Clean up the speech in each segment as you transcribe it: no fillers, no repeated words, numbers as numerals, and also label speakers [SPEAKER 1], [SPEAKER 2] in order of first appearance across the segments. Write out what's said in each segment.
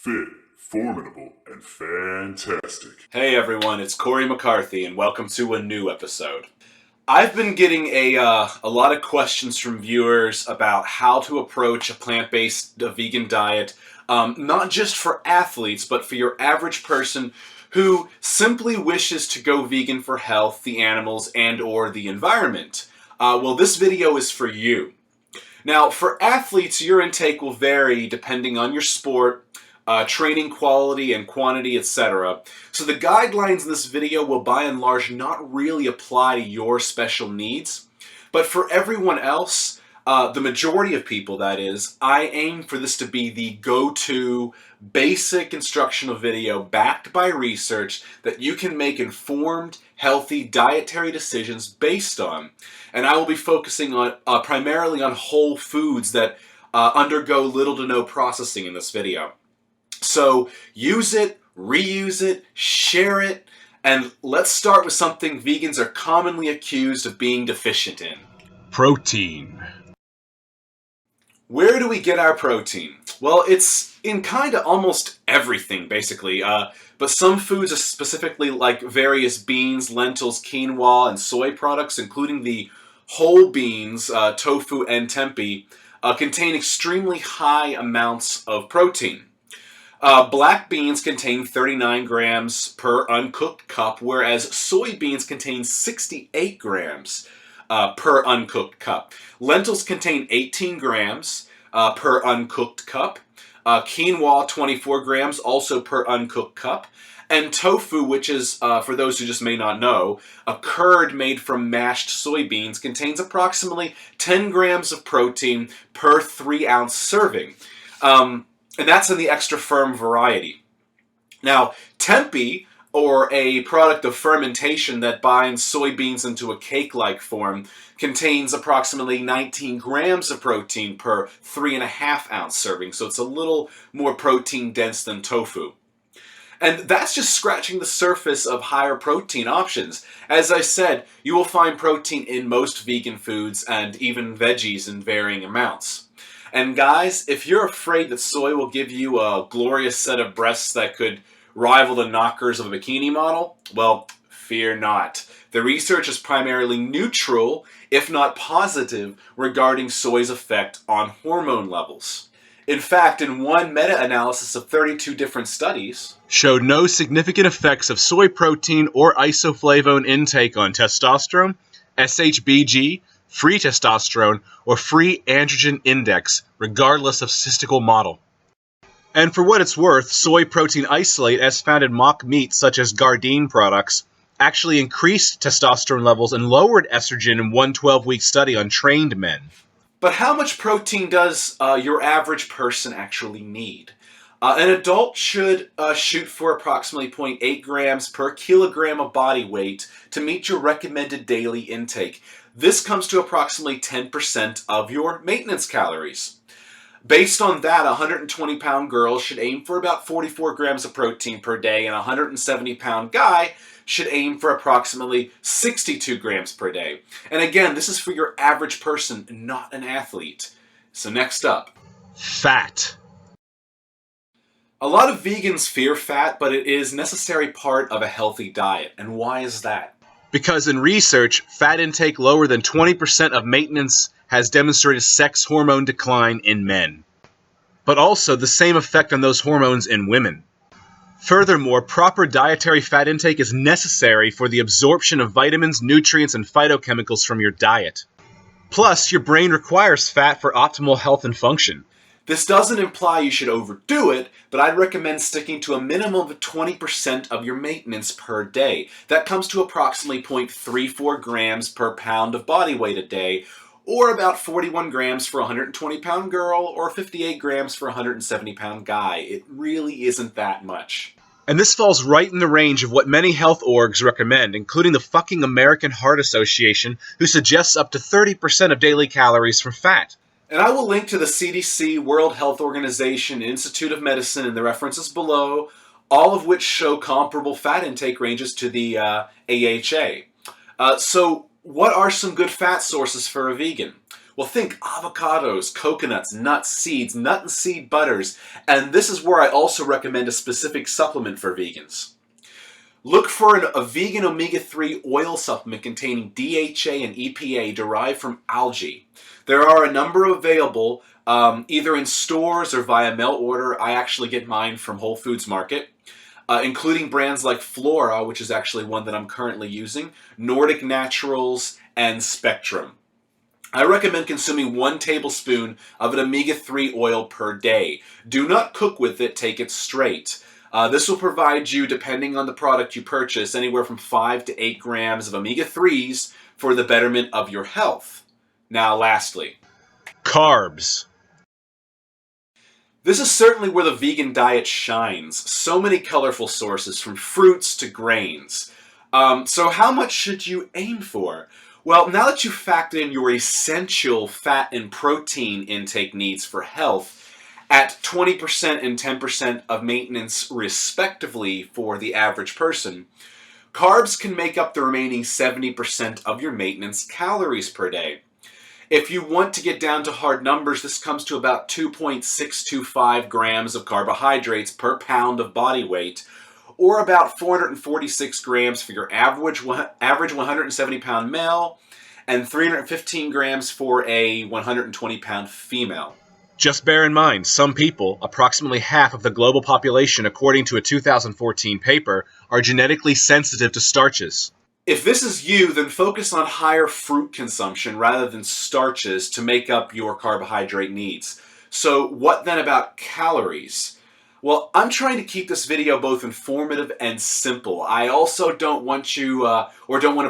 [SPEAKER 1] fit, formidable, and fantastic.
[SPEAKER 2] Hey everyone, it's Cory McCarthy, and welcome to a new episode. I've been getting a lot of questions from viewers about how to approach a plant-based vegan diet, not just for athletes, but for your average person who simply wishes to go vegan for health, the animals, and/or the environment. Well, this video is for you. Now, for athletes, your intake will vary depending on your sport, training quality and quantity, etc. So the guidelines in this video will by and large not really apply to your special needs. But for everyone else, the majority of people that is, I aim for this to be the go-to basic instructional video backed by research that you can make informed, healthy dietary decisions based on. And I will be focusing on primarily on whole foods that undergo little to no processing in this video. So use it, reuse it, share it, and let's start with something vegans are commonly accused of being deficient in.
[SPEAKER 3] Protein.
[SPEAKER 2] Where do we get our protein? Well, it's in kinda almost everything, basically. But some foods, specifically like various beans, lentils, quinoa, and soy products, including the whole beans, tofu, and tempeh, contain extremely high amounts of protein. Black beans contain 39 grams per uncooked cup, whereas soybeans contain 68 grams per uncooked cup. Lentils contain 18 grams per uncooked cup. Quinoa, 24 grams, also per uncooked cup. And tofu, which is, for those who just may not know, a curd made from mashed soybeans, contains approximately 10 grams of protein per 3-ounce serving. And that's in the extra firm variety. Now, tempeh, or a product of fermentation that binds soybeans into a cake-like form, contains approximately 19 grams of protein per 3.5-ounce serving, so it's a little more protein-dense than tofu. And that's just scratching the surface of higher protein options. As I said, you will find protein in most vegan foods and even veggies in varying amounts. And guys, if you're afraid that soy will give you a glorious set of breasts that could rival the knockers of a bikini model, well, fear not. The research is primarily neutral, if not positive, regarding soy's effect on hormone levels. In fact, in one meta-analysis of 32 different studies,
[SPEAKER 3] Showed no significant effects of soy protein or isoflavone intake on testosterone, SHBG, free testosterone, or free androgen index, regardless of statistical model. And for what it's worth, soy protein isolate, as found in mock meats such as Gardein products, actually increased testosterone levels and lowered estrogen in one 12-week study on trained men.
[SPEAKER 2] But how much protein does your average person actually need? An adult should shoot for approximately 0.8 grams per kilogram of body weight to meet your recommended daily intake. This comes to approximately 10% of your maintenance calories. Based on that, a 120-pound girl should aim for about 44 grams of protein per day, and a 170-pound guy should aim for approximately 62 grams per day. And again, this is for your average person, not an athlete. So next up,
[SPEAKER 3] Fat.
[SPEAKER 2] a lot of vegans fear fat, but it is a necessary part of a healthy diet. And why is that?
[SPEAKER 3] Because in research, fat intake lower than 20% of maintenance has demonstrated sex hormone decline in men, but also the same effect on those hormones in women. Furthermore, proper dietary fat intake is necessary for the absorption of vitamins, nutrients, and phytochemicals from your diet. Plus, your brain requires fat for optimal health and function.
[SPEAKER 2] This doesn't imply you should overdo it, but I'd recommend sticking to a minimum of 20% of your maintenance per day. That comes to approximately 0.34 grams per pound of body weight a day, or about 41 grams for a 120-pound girl, or 58 grams for a 170-pound guy. It really isn't that much.
[SPEAKER 3] And this falls right in the range of what many health orgs recommend, including the fucking American Heart Association, who suggests up to 30% of daily calories from fat.
[SPEAKER 2] And I will link to the CDC, World Health Organization, Institute of Medicine in the references below, all of which show comparable fat intake ranges to the AHA. So what are some good fat sources for a vegan? Well, think avocados, coconuts, nuts, seeds, nut and seed butters, and this is where I also recommend a specific supplement for vegans. Look for a vegan omega-3 oil supplement containing DHA and EPA derived from algae. There are a number available either in stores or via mail order. I actually get mine from Whole Foods Market, including brands like Flora, which is actually one that I'm currently using, Nordic Naturals, and Spectrum. I recommend consuming 1 tablespoon of an omega-3 oil per day. Do not cook with it, take it straight. This will provide you, depending on the product you purchase, anywhere from 5 to 8 grams of omega-3s for the betterment of your health. Now, lastly,
[SPEAKER 3] Carbs.
[SPEAKER 2] this is certainly where the vegan diet shines. So many colorful sources, from fruits to grains. So how much should you aim for? Well, now that you've factored in your essential fat and protein intake needs for health, at 20% and 10% of maintenance respectively for the average person, carbs can make up the remaining 70% of your maintenance calories per day. If you want to get down to hard numbers, this comes to about 2.625 grams of carbohydrates per pound of body weight, or about 446 grams for your average 170-pound male, and 315 grams for a 120-pound female.
[SPEAKER 3] Just bear in mind, some people, approximately half of the global population according to a 2014 paper, are genetically sensitive to starches.
[SPEAKER 2] If this is you, then focus on higher fruit consumption rather than starches to make up your carbohydrate needs. So what then about calories? Well, I'm trying to keep this video both informative and simple. I also don't want to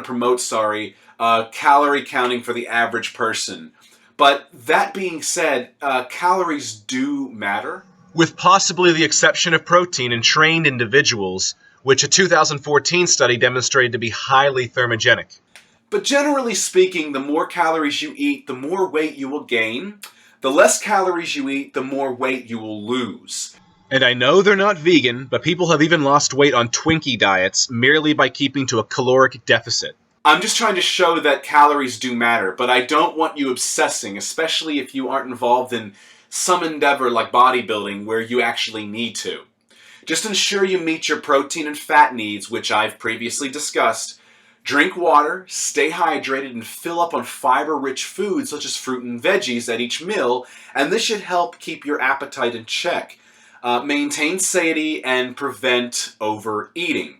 [SPEAKER 2] promote, calorie counting for the average person. But that being said, calories do matter.
[SPEAKER 3] With possibly the exception of protein in trained individuals, which a 2014 study demonstrated to be highly thermogenic.
[SPEAKER 2] But generally speaking, the more calories you eat, the more weight you will gain. The less calories you eat, the more weight you will lose.
[SPEAKER 3] And I know they're not vegan, but people have even lost weight on Twinkie diets merely by keeping to a caloric deficit.
[SPEAKER 2] I'm just trying to show that calories do matter, but I don't want you obsessing, especially if you aren't involved in some endeavor like bodybuilding where you actually need to. Just ensure you meet your protein and fat needs, which I've previously discussed. Drink water, stay hydrated, and fill up on fiber-rich foods such as fruit and veggies at each meal, and this should help keep your appetite in check. Maintain satiety and prevent overeating.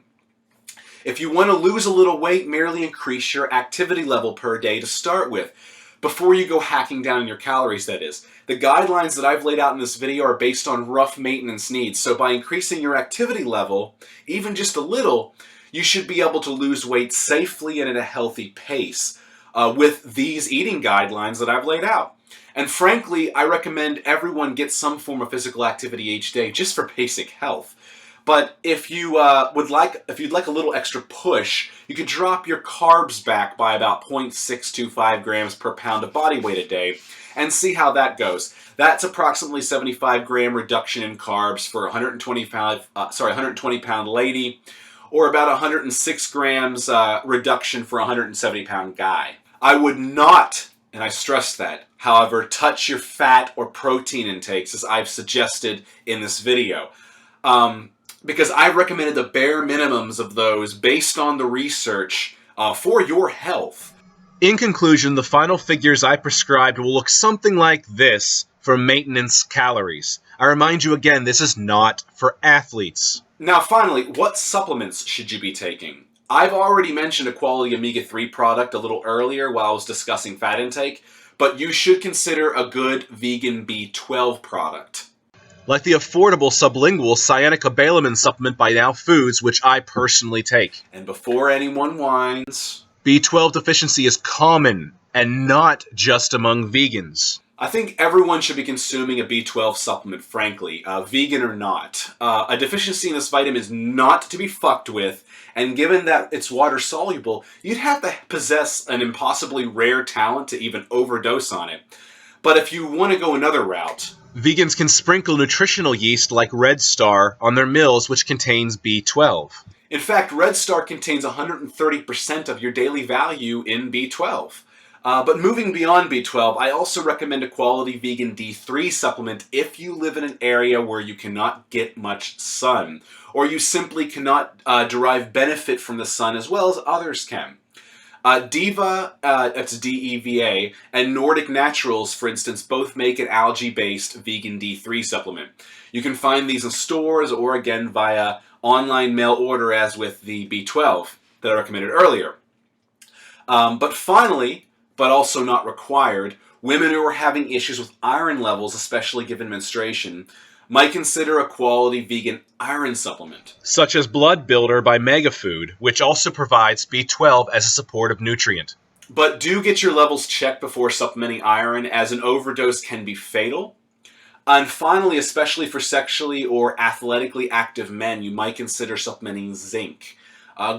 [SPEAKER 2] If you want to lose a little weight, merely increase your activity level per day to start with, before you go hacking down your calories, that is. The guidelines that I've laid out in this video are based on rough maintenance needs, so by increasing your activity level, even just a little, you should be able to lose weight safely and at a healthy pace with these eating guidelines that I've laid out. And frankly, I recommend everyone get some form of physical activity each day just for basic health. But if you you'd like a little extra push, you could drop your carbs back by about 0.625 grams per pound of body weight a day and see how that goes. That's approximately 75-gram reduction in carbs for a 120-pound lady, or about 106 grams reduction for a 170-pound guy. I would not, and I stress that, however, touch your fat or protein intakes as I've suggested in this video. Because I've recommended the bare minimums of those based on the research for your health.
[SPEAKER 3] In conclusion, the final figures I prescribed will look something like this for maintenance calories. I remind you again, this is not for athletes.
[SPEAKER 2] Now finally, what supplements should you be taking? I've already mentioned a quality omega-3 product a little earlier while I was discussing fat intake, but you should consider a good vegan B12 product.
[SPEAKER 3] Like the affordable sublingual cyanocobalamin supplement by Now Foods, which I personally take.
[SPEAKER 2] And before anyone whines,
[SPEAKER 3] B12 deficiency is common, and not just among vegans.
[SPEAKER 2] I think everyone should be consuming a B12 supplement, frankly, vegan or not. A deficiency in this vitamin is not to be fucked with, and given that it's water-soluble, you'd have to possess an impossibly rare talent to even overdose on it. But if you want to go another route,
[SPEAKER 3] vegans can sprinkle nutritional yeast like Red Star on their meals, which contains B12.
[SPEAKER 2] In fact, Red Star contains 130% of your daily value in B12. But moving beyond B12, I also recommend a quality vegan D3 supplement if you live in an area where you cannot get much sun, or you simply cannot derive benefit from the sun as well as others can. Deva, that's D-E-V-A, and Nordic Naturals, for instance, both make an algae-based vegan D3 supplement. You can find these in stores or, again, via online mail order, as with the B12 that I recommended earlier. But finally, but also not required, women who are having issues with iron levels, especially given menstruation, might consider a quality vegan iron supplement.
[SPEAKER 3] Such as Blood Builder by Megafood, which also provides B12 as a supportive nutrient.
[SPEAKER 2] But do get your levels checked before supplementing iron, as an overdose can be fatal. And finally, especially for sexually or athletically active men, you might consider supplementing zinc.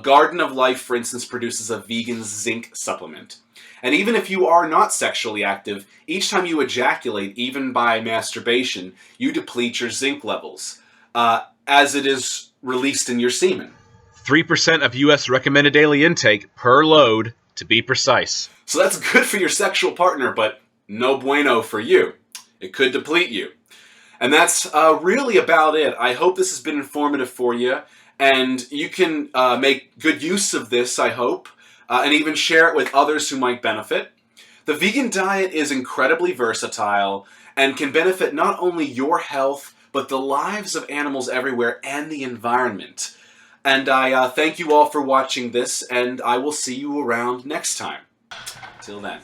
[SPEAKER 2] Garden of Life, for instance, produces a vegan zinc supplement. And even if you are not sexually active, each time you ejaculate, even by masturbation, you deplete your zinc levels, as it is released in your semen.
[SPEAKER 3] 3% of U.S. recommended daily intake per load, to be precise.
[SPEAKER 2] So that's good for your sexual partner, but no bueno for you. It could deplete you. And that's really about it. I hope this has been informative for you, and you can make good use of this, I hope, and even share it with others who might benefit. The vegan diet is incredibly versatile and can benefit not only your health, but the lives of animals everywhere and the environment. And I thank you all for watching this, and I will see you around next time. Till then.